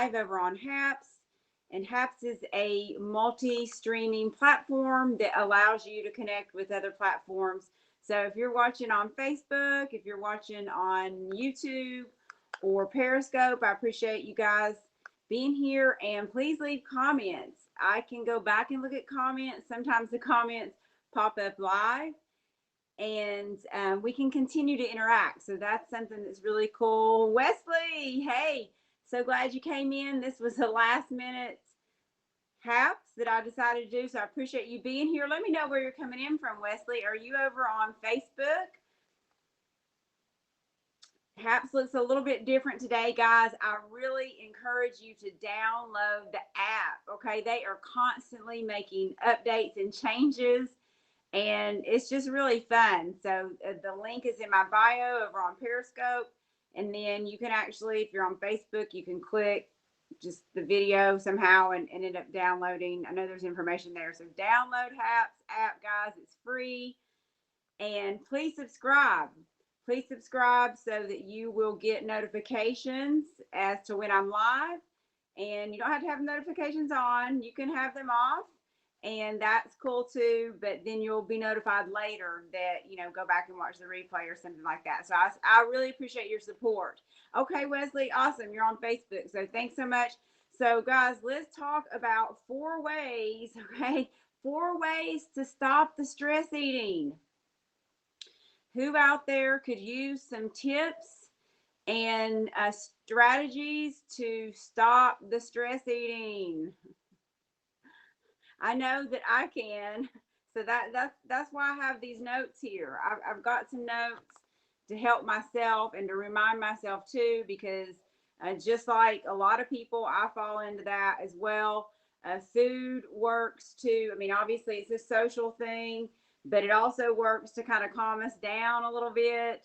live over on Haps. And Haps is a multi-streaming platform that allows you to connect with other platforms. So if you're watching on Facebook, if you're watching on YouTube or Periscope, I appreciate you guys being here, and please leave comments. I can go back and look at comments. Sometimes the comments pop up live, and we can continue to interact. So that's something that's really cool. Wesley, hey, so glad you came in. This was a last minute Haps that I decided to do. So I appreciate you being here. Let me know where you're coming in from, Wesley. Are you over on Facebook? Haps looks a little bit different today, guys. I really encourage you to download the app. Okay, they are constantly making updates and changes, and it's just really fun. So the link is in my bio over on Periscope, and then you can actually, if you're on Facebook, you can click just the video somehow and end up downloading. I know there's information there. So download Haps app, guys. It's free. And please subscribe. Please subscribe so that you will get notifications as to when I'm live. And you don't have to have notifications on. You can have them off, and that's cool too. But then you'll be notified later that, go back and watch the replay or something like that. So I really appreciate your support. Okay, Wesley, awesome. You're on Facebook. So thanks so much. So guys, let's talk about 4 ways, okay? 4 ways to stop the stress eating. Who out there could use some tips and strategies to stop the stress eating? I know that I can. So that's why I have these notes here. I've got some notes to help myself and to remind myself too, because just like a lot of people, I fall into that as well. Food works too. I mean, obviously it's a social thing, but it also works to kind of calm us down a little bit.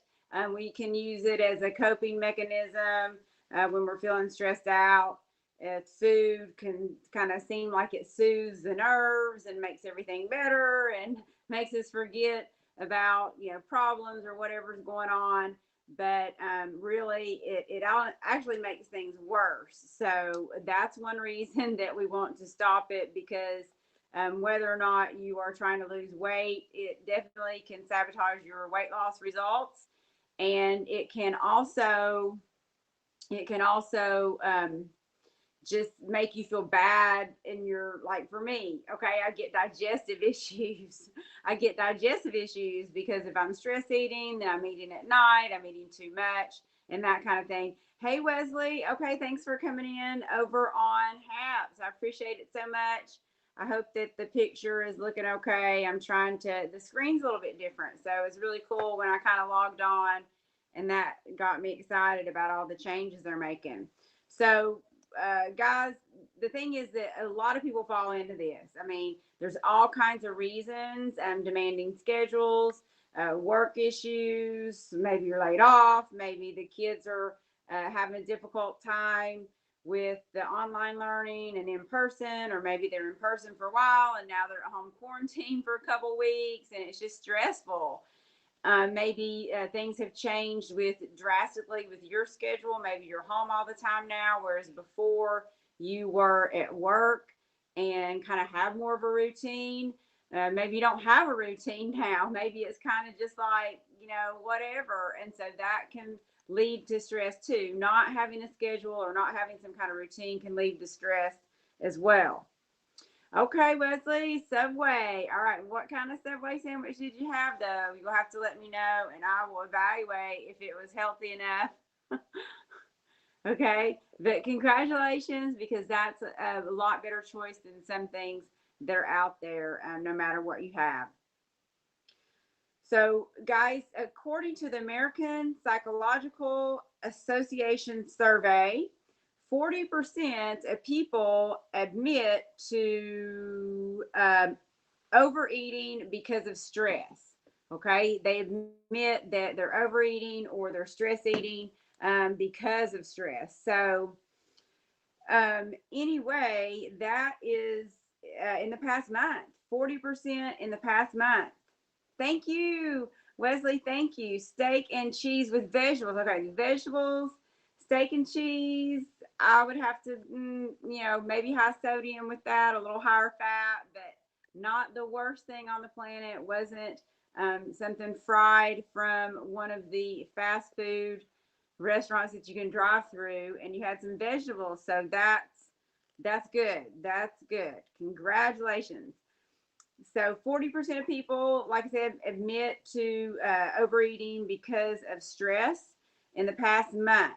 We can use it as a coping mechanism when we're feeling stressed out. Food can kind of seem like it soothes the nerves and makes everything better and makes us forget about problems or whatever's going on, but really it actually makes things worse. So that's one reason that we want to stop it, because whether or not you are trying to lose weight, it definitely can sabotage your weight loss results, and it can also just make you feel bad in your, like for me, okay, I get digestive issues. I get digestive issues because if I'm stress eating, then I'm eating at night, I'm eating too much and that kind of thing. Hey, Wesley. Okay, thanks for coming in over on Haps. I appreciate it so much. I hope that the picture is looking okay. The screen's a little bit different. So it's really cool when I kind of logged on, and that got me excited about all the changes they're making. So guys, the thing is that a lot of people fall into this. I mean, there's all kinds of reasons, demanding schedules, work issues, maybe you're laid off, maybe the kids are having a difficult time with the online learning and in person, or maybe they're in person for a while and now they're at home quarantine for a couple of weeks and it's just stressful. Maybe things have changed drastically with your schedule. Maybe you're home all the time now, whereas before you were at work and kind of have more of a routine. Maybe you don't have a routine now. Maybe it's kind of just like, whatever. And so that can lead to stress too. Not having a schedule or not having some kind of routine can lead to stress as well. Okay, Wesley, Subway. All right, what kind of Subway sandwich did you have, though? You'll have to let me know, and I will evaluate if it was healthy enough. Okay, but congratulations, because that's a lot better choice than some things that are out there, no matter what you have. So, guys, according to the American Psychological Association survey, 40% of people admit to overeating because of stress. Okay, they admit that they're overeating or they're stress eating because of stress. So, anyway, that is in the past month, 40% in the past month. Thank you, Wesley. Thank you. Steak and cheese with vegetables. Okay, vegetables, steak and cheese. I would have to, maybe high sodium with that, a little higher fat, but not the worst thing on the planet. It wasn't something fried from one of the fast food restaurants that you can drive through, and you had some vegetables. So that's good. That's good. Congratulations. So 40% of people, like I said, admit to overeating because of stress in the past month.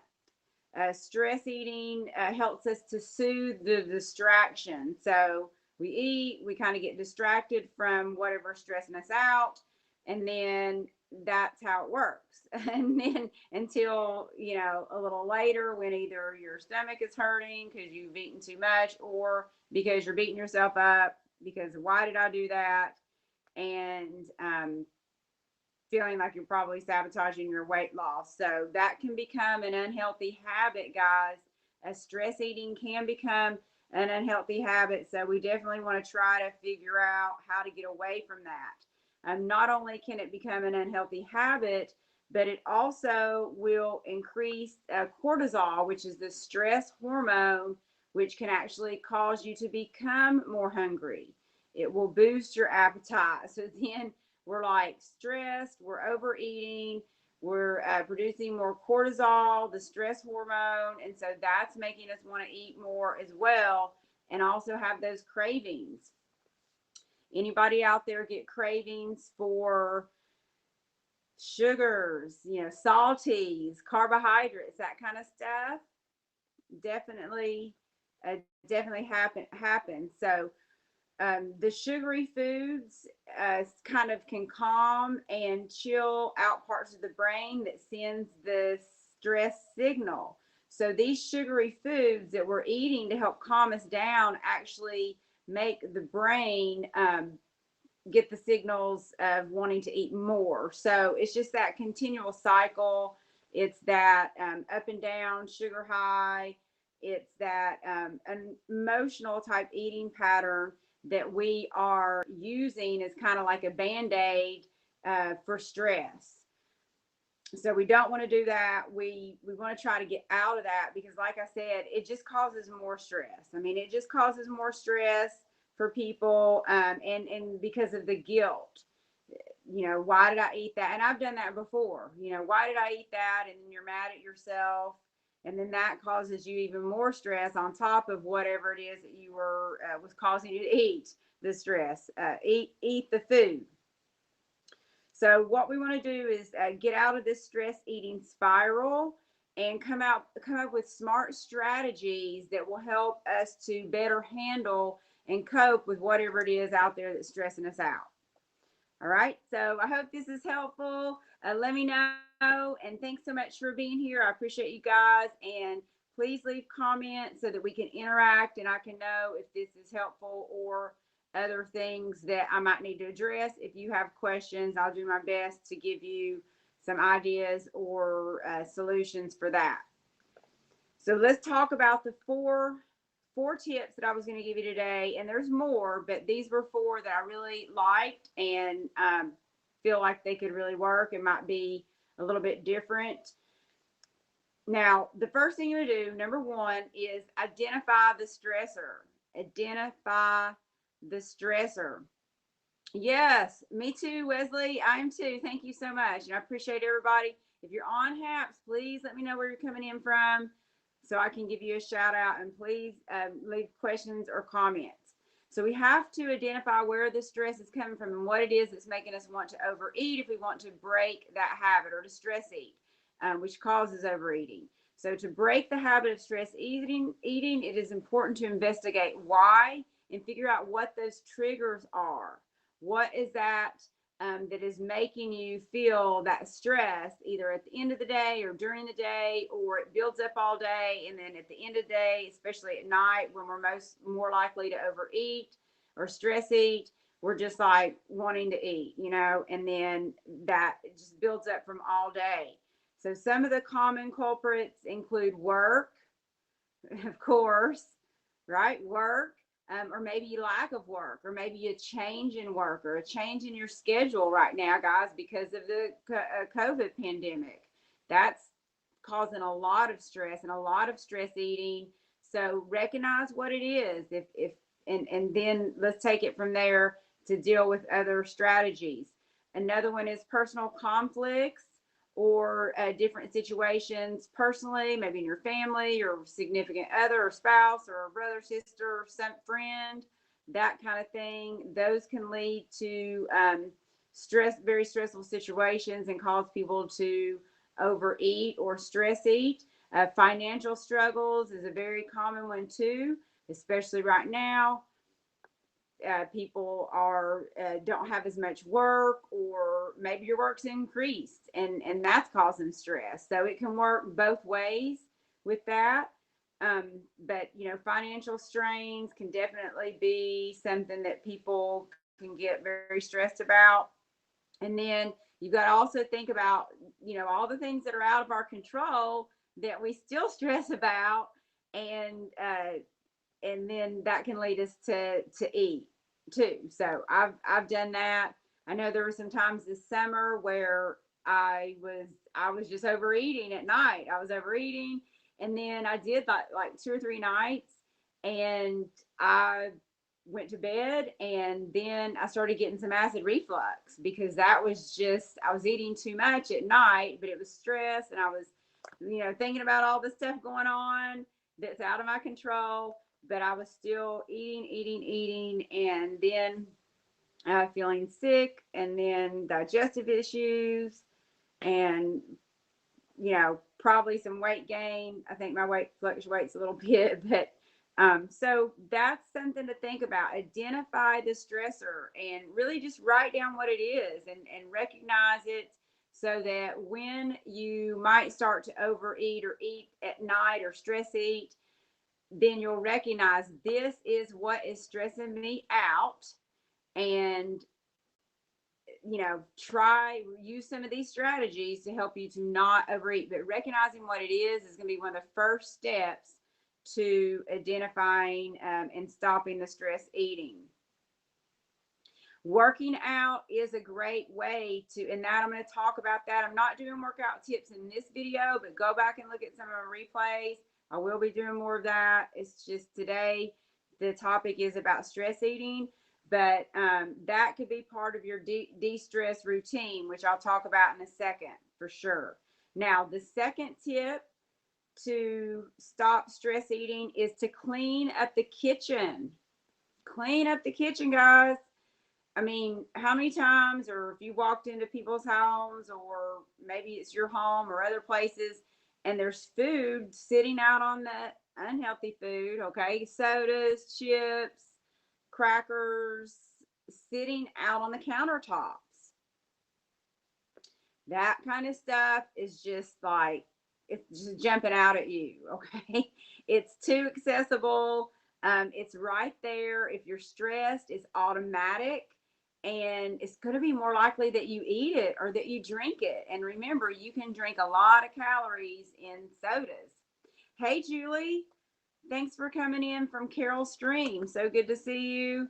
Stress eating helps us to soothe the distraction. So we eat, we kind of get distracted from whatever's stressing us out, and then that's how it works. And then until, a little later, when either your stomach is hurting because you've eaten too much, or because you're beating yourself up because why did I do that? And feeling like you're probably sabotaging your weight loss. So that can become an unhealthy habit, guys. Stress eating can become an unhealthy habit. So we definitely want to try to figure out how to get away from that. Not only can it become an unhealthy habit, but it also will increase cortisol, which is the stress hormone, which can actually cause you to become more hungry. It will boost your appetite. So then we're like stressed, we're overeating, we're producing more cortisol, the stress hormone. And so that's making us want to eat more as well, and also have those cravings. Anybody out there get cravings for sugars, salties, carbohydrates, that kind of stuff? Definitely, definitely happen. So the sugary foods kind of can calm and chill out parts of the brain that sends the stress signal. So these sugary foods that we're eating to help calm us down actually make the brain get the signals of wanting to eat more. So it's just that continual cycle. It's that up and down, sugar high. It's that an emotional type eating pattern that we are using as kind of like a band-aid for stress. So we don't want to do that. We want to try to get out of that, because like I said, it just causes more stress. I mean, it just causes more stress for people, and because of the guilt. Why did I eat that? And I've done that before. Why did I eat that? And then you're mad at yourself, and then that causes you even more stress on top of whatever it is that you were was causing you to eat the stress. Eat the food. So what we want to do is get out of this stress eating spiral and come up with smart strategies that will help us to better handle and cope with whatever it is out there that's stressing us out. All right. So I hope this is helpful. Let me know. And thanks so much for being here. I appreciate you guys. And please leave comments so that we can interact and I can know if this is helpful or other things that I might need to address. If you have questions, I'll do my best to give you some ideas or solutions for that. So let's talk about the four tips that I was going to give you today, and there's more, but these were four that I really liked and feel like they could really work and might be a little bit different. Now, the first thing you do, number one, is identify the stressor. Identify the stressor. Yes, me too, Wesley. I am too. Thank you so much. And I appreciate everybody. If you're on HAPS, please let me know where you're coming in from so I can give you a shout out, and please leave questions or comments. So we have to identify where the stress is coming from and what it is that's making us want to overeat if we want to break that habit, or to stress eat, which causes overeating. So to break the habit of stress eating, it is important to investigate why and figure out what those triggers are. What is that that is making you feel that stress, either at the end of the day or during the day, or it builds up all day, and then at the end of the day, especially at night when we're more likely to overeat or stress eat, we're just like wanting to eat, and then that just builds up from all day. So some of the common culprits include work, of course, right? Work, or maybe lack of work, or maybe a change in work, or a change in your schedule right now, guys, because of the COVID pandemic. That's causing a lot of stress and a lot of stress eating. So recognize what it is. If and then let's take it from there to deal with other strategies. Another one is personal conflicts or different situations personally, maybe in your family, your significant other or spouse or a brother, sister, or some friend, that kind of thing. Those can lead to very stressful situations and cause people to overeat or stress eat. Financial struggles is a very common one too, especially right now. People are don't have as much work, or maybe your work's increased, and that's causing stress. So it can work both ways with that. But financial strains can definitely be something that people can get very stressed about. And then you got to also think about all the things that are out of our control that we still stress about, and then that can lead us to eat too. So I've done that. I know there were some times this summer where I was just overeating at night. I was overeating, and then I did like 2 or 3 nights, and I went to bed, and then I started getting some acid reflux because that was just, I was eating too much at night, but it was stress, and I was thinking about all the stuff going on that's out of my control, but I was still eating, and then feeling sick, and then digestive issues, and probably some weight gain. I think my weight fluctuates a little bit, but so that's something to think about. Identify the stressor and really just write down what it is, and recognize it, so that when you might start to overeat or eat at night or stress eat, then you'll recognize this is what is stressing me out, and try use some of these strategies to help you to not overeat. But recognizing what it is going to be one of the first steps to identifying and stopping the stress eating. Working out is a great way to, and that I'm going to talk about that. I'm not doing workout tips in this video, but go back and look at some of my replays. I will be doing more of that. It's just today the topic is about stress eating, but that could be part of your de-stress routine, which I'll talk about in a second for sure. Now, the second tip to stop stress eating is to clean up the kitchen. Clean up the kitchen, guys. I mean, how many times, or if you walked into people's homes, or maybe it's your home or other places, and there's food sitting out on the unhealthy food, okay? Sodas, chips, crackers, sitting out on the countertops. That kind of stuff is just like, it's just jumping out at you, okay? It's too accessible. It's right there. If you're stressed, it's automatic, and it's going to be more likely that you eat it or that you drink it. And remember, you can drink a lot of calories in sodas. Hey, Julie, thanks for coming in from Carol Stream. So good to see you.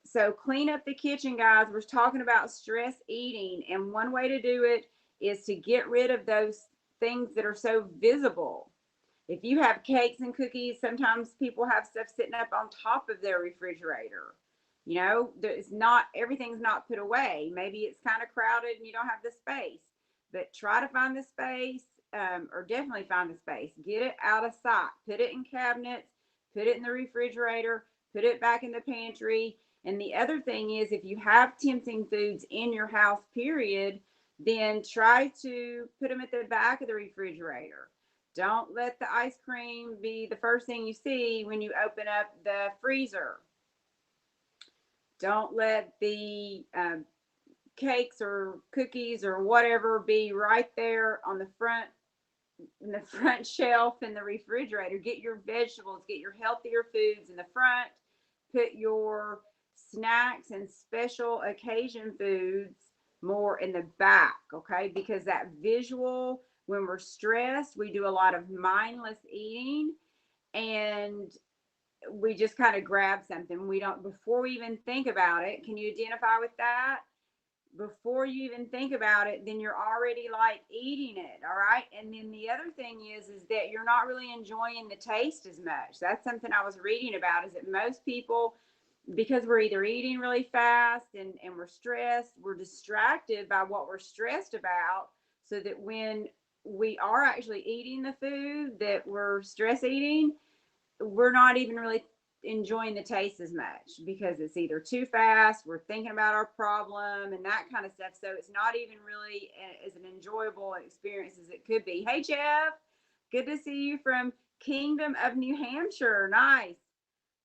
So clean up the kitchen, guys. We're talking about stress eating, and one way to do it is to get rid of those things that are so visible. If you have cakes and cookies, sometimes people have stuff sitting up on top of their refrigerator. There's not, everything's not put away. Maybe it's kind of crowded and you don't have the space, but try to find the space, or definitely find the space. Get it out of sight. Put it in cabinets, put it in the refrigerator, put it back in the pantry. And the other thing is, if you have tempting foods in your house, period, then try to put them at the back of the refrigerator. Don't let the ice cream be the first thing you see when you open up the freezer. Don't let the cakes or cookies or whatever be right there on the front, in the front shelf in the refrigerator. Get your vegetables, get your healthier foods in the front. Put your snacks and special occasion foods more in the back, okay? Because that visual, when we're stressed, we do a lot of mindless eating, and we just kind of grab something. We don't, before we even think about it. Can you identify with that? before you even think about it, then you're already like eating it. All right. And then the other thing is that you're not really enjoying the taste as much. That's something I was reading about, is that most people, because we're either eating really fast and we're stressed, we're distracted by what we're stressed about, so that when we are actually eating the food that we're stress eating, we're not even really enjoying the taste as much, because it's either too fast, we're thinking about our problem and that kind of stuff. So it's not even really as an enjoyable experience as it could be. Hey, Jeff, good to see you from Kingdom of New Hampshire. Nice.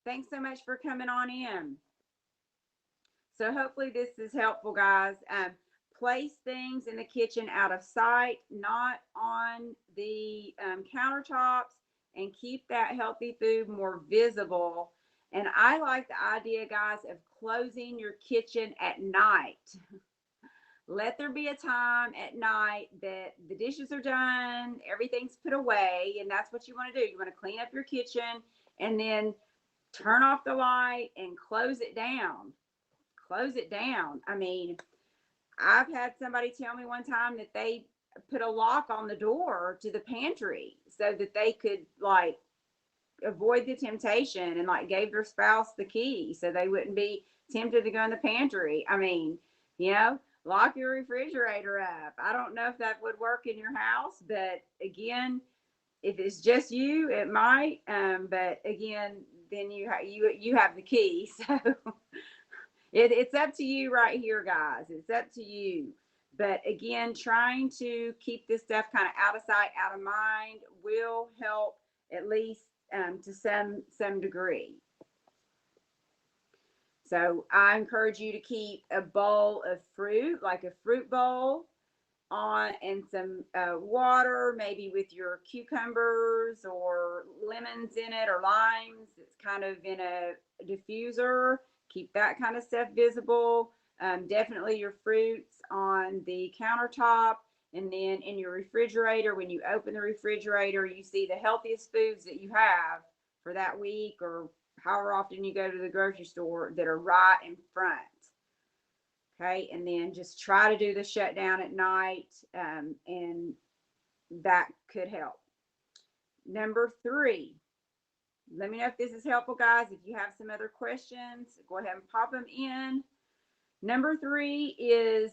Thanks so much for coming on in. So hopefully this is helpful, guys. Place things in the kitchen out of sight, not on the countertops, and keep that healthy food more visible. And I like the idea, guys, of closing your kitchen at night. Let there be a time at night that the dishes are done, everything's put away, and that's what you want to do. You want to clean up your kitchen and then turn off the light and close it down. Close it down. I mean, I've had somebody tell me one time that they put a lock on the door to the pantry so that they could like avoid the temptation, and like gave their spouse the key so they wouldn't be tempted to go in the pantry. I mean, lock your refrigerator up. I don't know if that would work in your house, but again, if it's just you, it might. But again, then you have the key. So it's up to you right here, guys. It's up to you. But again, trying to keep this stuff kind of out of sight, out of mind will help, at least to some degree. So I encourage you to keep a bowl of fruit, like a fruit bowl, on, and some water, maybe with your cucumbers or lemons in it, or limes. It's kind of in a diffuser. Keep that kind of stuff visible. Definitely your fruits on the countertop. And then in your refrigerator, when you open the refrigerator, you see the healthiest foods that you have for that week, or however often you go to the grocery store, that are right in front. Okay. And then just try to do the shutdown at night, and that could help. Number 3, let me know if this is helpful, guys. If you have some other questions, go ahead and pop them in. Number 3 is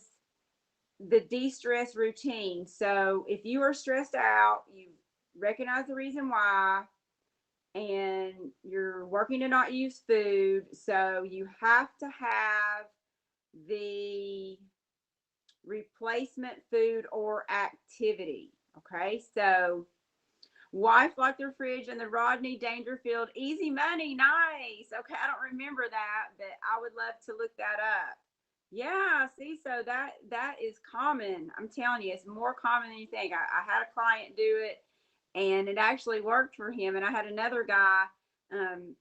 the de-stress routine. So if you are stressed out, you recognize the reason why, and you're working to not use food. So you have to have the replacement food or activity. Okay, so wife locked their fridge in the Rodney Dangerfield easy money. Nice. Okay, I don't remember that, but I would love to look that up. Yeah, see, so that is common. I'm telling you, it's more common than you think. I had a client do it, and it actually worked for him. And I had another guy um,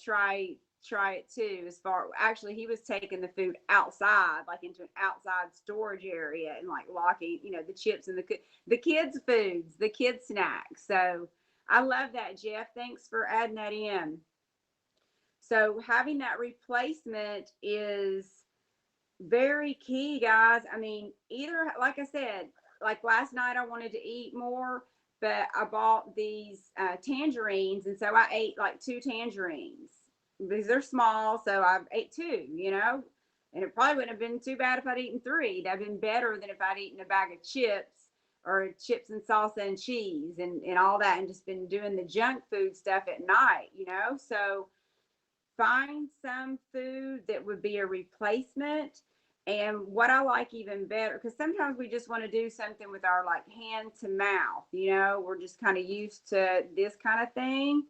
try it too. As far, actually, he was taking the food outside, like into an outside storage area, and like locking, the chips and the kids' foods, the kids' snacks. So I love that, Jeff. Thanks for adding that in. So having that replacement is very key, guys. I mean, either, like I said, like last night I wanted to eat more, but I bought these tangerines, and so I ate like 2 tangerines because they're small. So I ate 2, and it probably wouldn't have been too bad if I'd eaten 3. That'd been better than if I'd eaten a bag of chips, or chips and salsa and cheese and all that, and just been doing the junk food stuff at night. So find some food that would be a replacement. And what I like even better, because sometimes we just want to do something with our like hand to mouth, we're just kind of used to this kind of thing.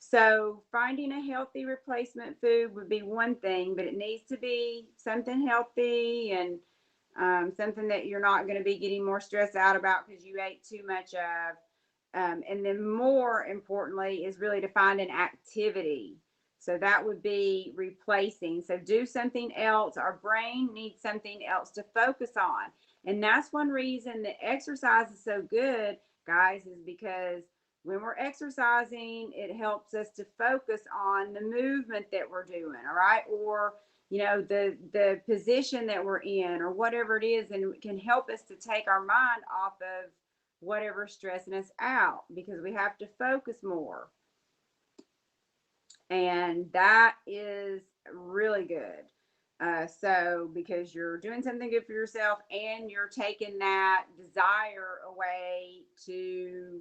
So finding a healthy replacement food would be one thing, but it needs to be something healthy, and something that you're not going to be getting more stressed out about because you ate too much of. And then more importantly is really to find an activity. So that would be replacing. So do something else. Our brain needs something else to focus on. And that's one reason that exercise is so good, guys, is because when we're exercising, it helps us to focus on the movement that we're doing, all right? Or the position that we're in or whatever it is, and it can help us to take our mind off of whatever's stressing us out because we have to focus more. And that is really good. So, because you're doing something good for yourself and you're taking that desire away to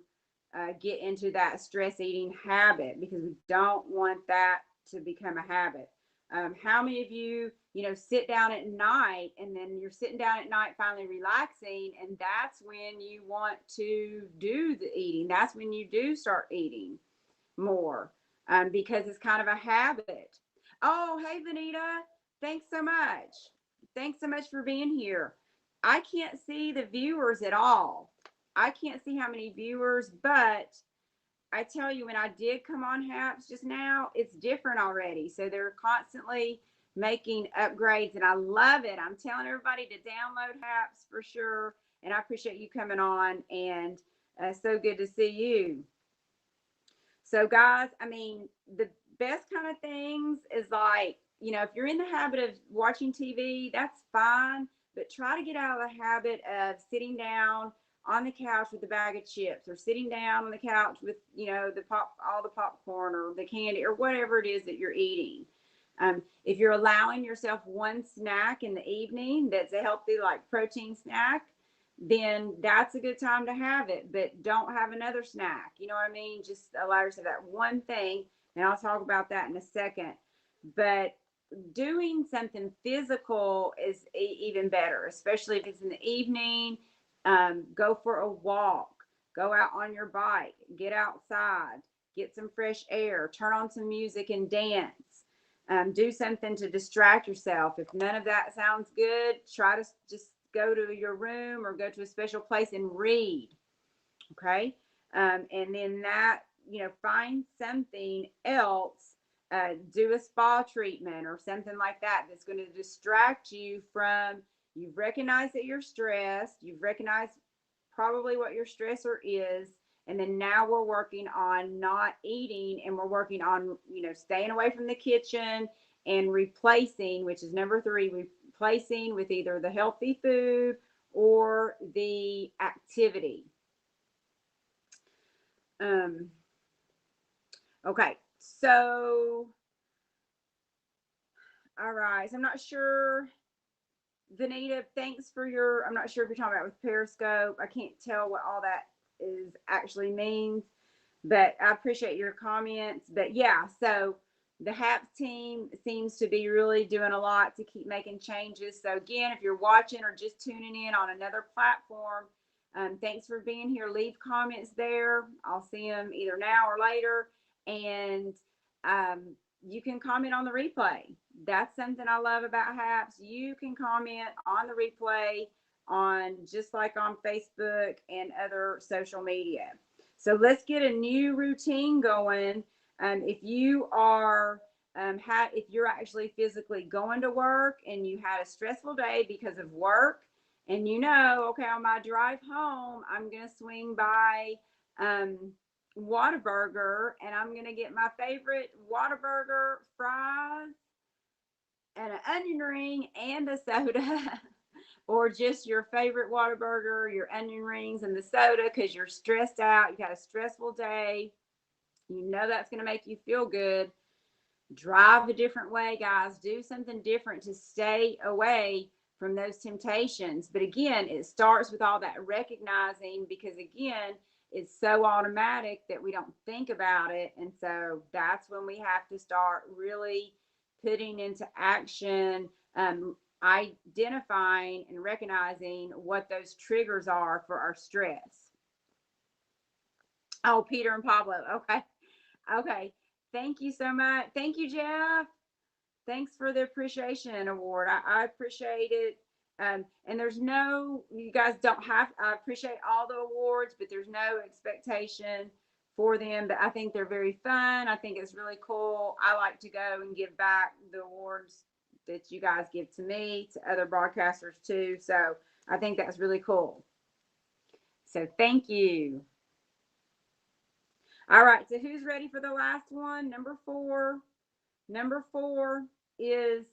get into that stress eating habit, because we don't want that to become a habit. How many of you, sit down at night and then you're sitting down at night finally relaxing, and that's when you want to do the eating? That's when you do start eating more, because it's kind of a habit. Oh, hey, Vanita. Thanks so much. Thanks so much for being here. I can't see the viewers at all. I can't see how many viewers, but I tell you, when I did come on Haps just now, it's different already. So they're constantly making upgrades, and I love it. I'm telling everybody to download Haps for sure. And I appreciate you coming on, and so good to see you. So, guys, I mean, the best kind of things is like, if you're in the habit of watching TV, that's fine, but try to get out of the habit of sitting down on the couch with a bag of chips, or sitting down on the couch with, all the popcorn or the candy or whatever it is that you're eating. If you're allowing yourself one snack in the evening that's a healthy, like protein snack, then that's a good time to have it. But don't have another snack. You know what I mean? Just allow yourself that one thing. And I'll talk about that in a second. But doing something physical is even better, especially if it's in the evening. Go for a walk, go out on your bike, get outside, get some fresh air, turn on some music and dance. Do something to distract yourself. If none of that sounds good, try to just go to your room or go to a special place and read. Okay. And then that, find something else, do a spa treatment or something like that that's going to distract you from, you've recognized that you're stressed, you've recognized probably what your stressor is. And then now we're working on not eating, and we're working on, staying away from the kitchen and replacing, which is number 3, replacing with either the healthy food or the activity. Okay, so, all right. So I'm not sure, Vanita, thanks for I'm not sure if you're talking about with Periscope. I can't tell what all that is actually means, but I appreciate your comments. But yeah, so the HAPS team seems to be really doing a lot to keep making changes. So again, if you're watching or just tuning in on another platform, thanks for being here. Leave comments there. I'll see them either now or later. And you can comment on the replay. That's something I love about HAPS. You can comment on the replay, on just like on Facebook and other social media. So let's get a new routine going. If you are if you're actually physically going to work and you had a stressful day because of work, and okay, on my drive home, I'm going to swing by Whataburger, and I'm going to get my favorite Whataburger fries and an onion ring and a soda. Or just your favorite Whataburger, your onion rings and the soda because you're stressed out, you've had a stressful day, that's going to make you feel good. Drive a different way, guys. Do something different to stay away from those temptations. But again, it starts with all that recognizing, because again, it's so automatic that we don't think about it. And so that's when we have to start really putting into action, identifying and recognizing what those triggers are for our stress. Oh, Peter and Pablo. Okay. Okay. Thank you so much. Thank you, Jeff. Thanks for the appreciation award. I appreciate it. And you guys don't have, I appreciate all the awards, but there's no expectation for them. But I think they're very fun. I think it's really cool. I like to go and give back the awards that you guys give to me, to other broadcasters too. So I think that's really cool. So thank you. All right. So who's ready for the last one? Number 4. Number 4 is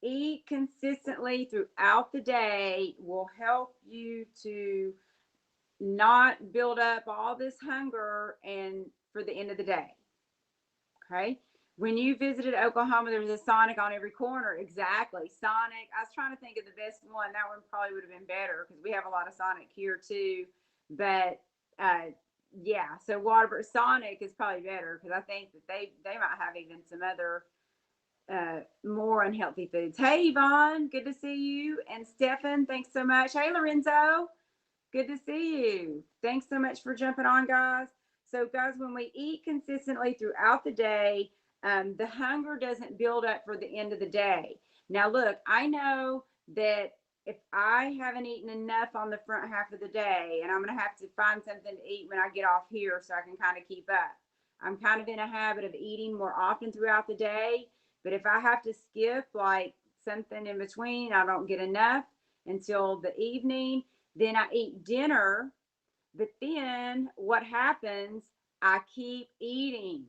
eat consistently throughout the day will help you to not build up all this hunger and for the end of the day. Okay. When you visited Oklahoma, there was a Sonic on every corner. Exactly. Sonic. I was trying to think of the best one. That one probably would have been better because we have a lot of Sonic here too. But yeah, so Waterbury Sonic is probably better because I think that they might have even some other more unhealthy foods. Hey Yvonne, good to see you. And Stefan, thanks so much. Hey Lorenzo, good to see you. Thanks so much for jumping on, guys. So, guys, when we eat consistently throughout the day, the hunger doesn't build up for the end of the day. Now, look, I know that if I haven't eaten enough on the front half of the day, and I'm going to have to find something to eat when I get off here so I can kind of keep up. I'm kind of in a habit of eating more often throughout the day, but if I have to skip like something in between, I don't get enough until the evening. Then I eat dinner, but then what happens? I keep eating.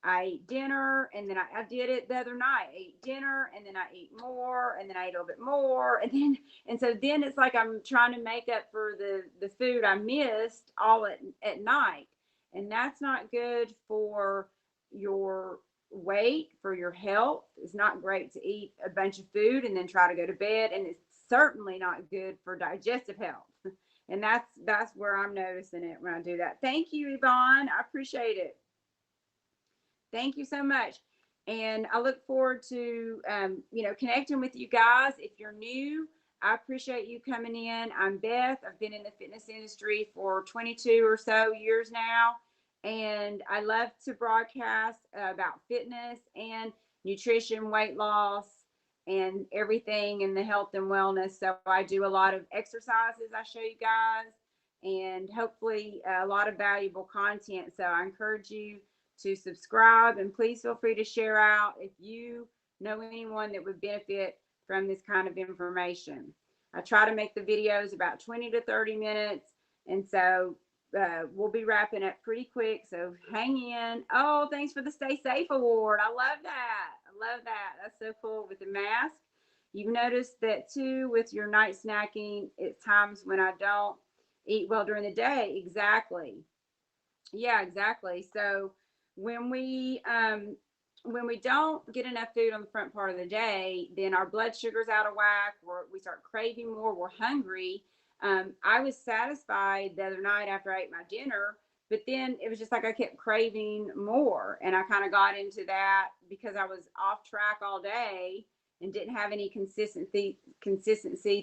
I ate dinner and then I did it the other night. I ate dinner and then I eat more and then I ate a little bit more and so then it's like I'm trying to make up for the food I missed all at night. And that's not good for your weight, for your health. It's not great to eat a bunch of food and then try to go to bed. And it's certainly not good for digestive health. And that's where I'm noticing it when I do that. Thank you, Yvonne. I appreciate it. Thank you so much. And I look forward to, connecting with you guys. If you're new, I appreciate you coming in. I'm Beth. I've been in the fitness industry for 22 or so years now. And I love to broadcast about fitness and nutrition, weight loss, and everything in the health and wellness. So I do a lot of exercises I show you guys and hopefully a lot of valuable content. So I encourage you to subscribe and please feel free to share out if you know anyone that would benefit from this kind of information. I try to make the videos about 20 to 30 minutes. And so we'll be wrapping up pretty quick. So hang in. Oh, thanks for the Stay Safe Award. I love that. I love that. That's so cool with the mask. You've noticed that too with your night snacking. It's times when I don't eat well during the day. Exactly. Yeah, exactly. So when we don't get enough food on the front part of the day, then our blood sugar's out of whack. We start craving more. We're hungry. I was satisfied the other night after I ate my dinner, but then it was just like I kept craving more, and I kind of got into that because I was off track all day and didn't have any consistency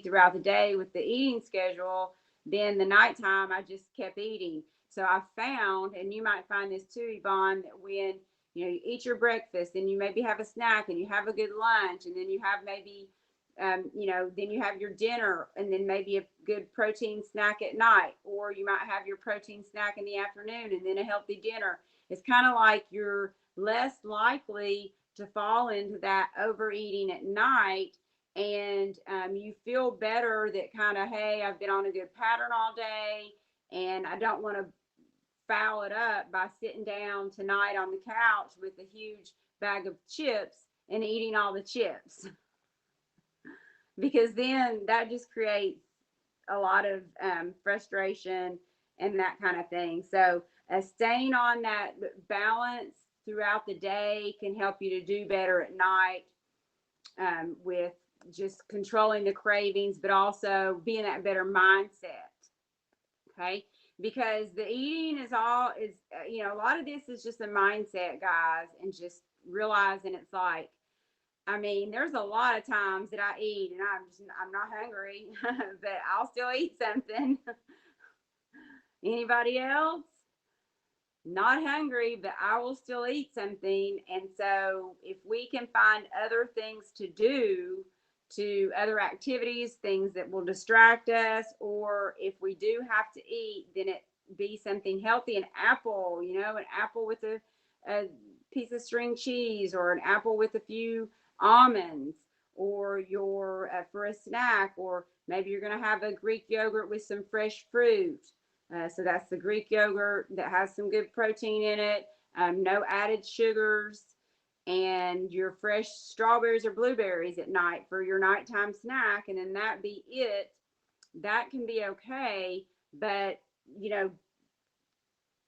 throughout the day with the eating schedule. Then the nighttime, I just kept eating. So I found, and you might find this too, Yvonne, that when you eat your breakfast and you maybe have a snack and you have a good lunch and then you have maybe, then you have your dinner and then maybe a good protein snack at night, or you might have your protein snack in the afternoon and then a healthy dinner. It's kind of like you're less likely to fall into that overeating at night. And you feel better that kind of, hey, I've been on a good pattern all day and I don't want to foul it up by sitting down tonight on the couch with a huge bag of chips and eating all the chips. Because then that just creates a lot of frustration and that kind of thing. So staying on that balance throughout the day can help you to do better at night with just controlling the cravings, but also being that better mindset. Okay. Because the eating is a lot of this is just a mindset, guys, and just realizing it's like, I mean, there's a lot of times that I eat and I'm not hungry, but I'll still eat something. Anybody else? Not hungry, but I will still eat something. And so if we can find other things to do, to other activities, things that will distract us, or if we do have to eat, then it be something healthy. An apple, an apple with a piece of string cheese, or an apple with a few almonds, or for a snack, or maybe you're going to have a Greek yogurt with some fresh fruit. So that's the Greek yogurt that has some good protein in it, no added sugars. and your fresh strawberries or blueberries at night for your nighttime snack, and then that be it, that can be okay. But, you know,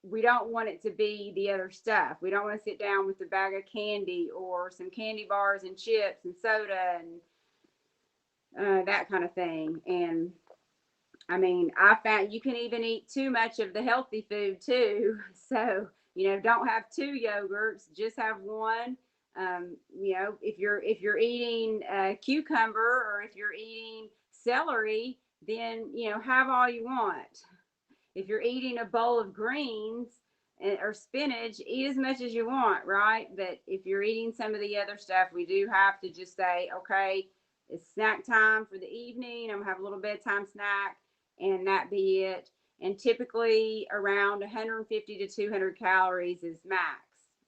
we don't want it to be the other stuff. We don't want to sit down with a bag of candy or some candy bars and chips and soda and that kind of thing. And I mean, I found you can even eat too much of the healthy food too. So, you know, don't have two yogurts, just have one. You know, if you're eating a cucumber or if you're eating celery, then you know have all you want. If you're eating a bowl of greens or spinach, eat as much as you want, right? But if you're eating some of the other stuff, we do have to just say, okay, it's snack time for the evening. I'm gonna have a little bedtime snack, and that be it. And typically around 150 to 200 calories is max,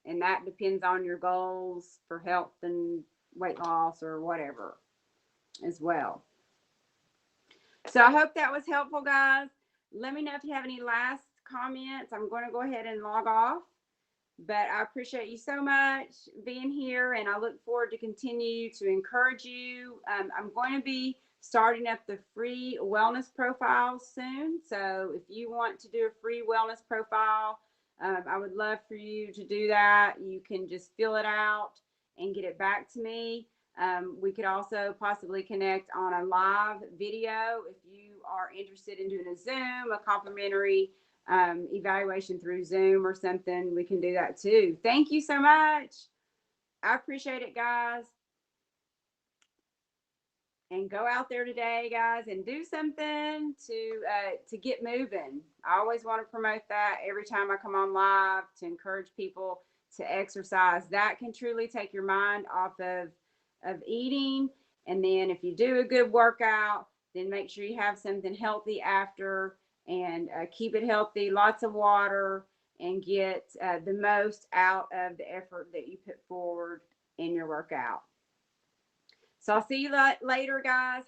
and that depends on your goals for health and weight loss or whatever as well. So I hope that was helpful, guys. Let me know if you have any last comments. I'm going to go ahead and log off, but I appreciate you so much being here, and I look forward to continue to encourage you. I'm going to be starting up the free wellness profiles soon. So if you want to do a free wellness profile, I would love for you to do that. You can just fill it out and get it back to me. We could also possibly connect on a live video if you are interested in doing a Zoom, a complimentary evaluation through Zoom or something. We can do that too. Thank you so much. I appreciate it, guys. And go out there today, guys, and do something to get moving. I always want to promote that every time I come on live to encourage people to exercise. That can truly take your mind off of eating. And then if you do a good workout, then make sure you have something healthy after, and keep it healthy, lots of water, and get the most out of the effort that you put forward in your workout. So I'll see you later, guys.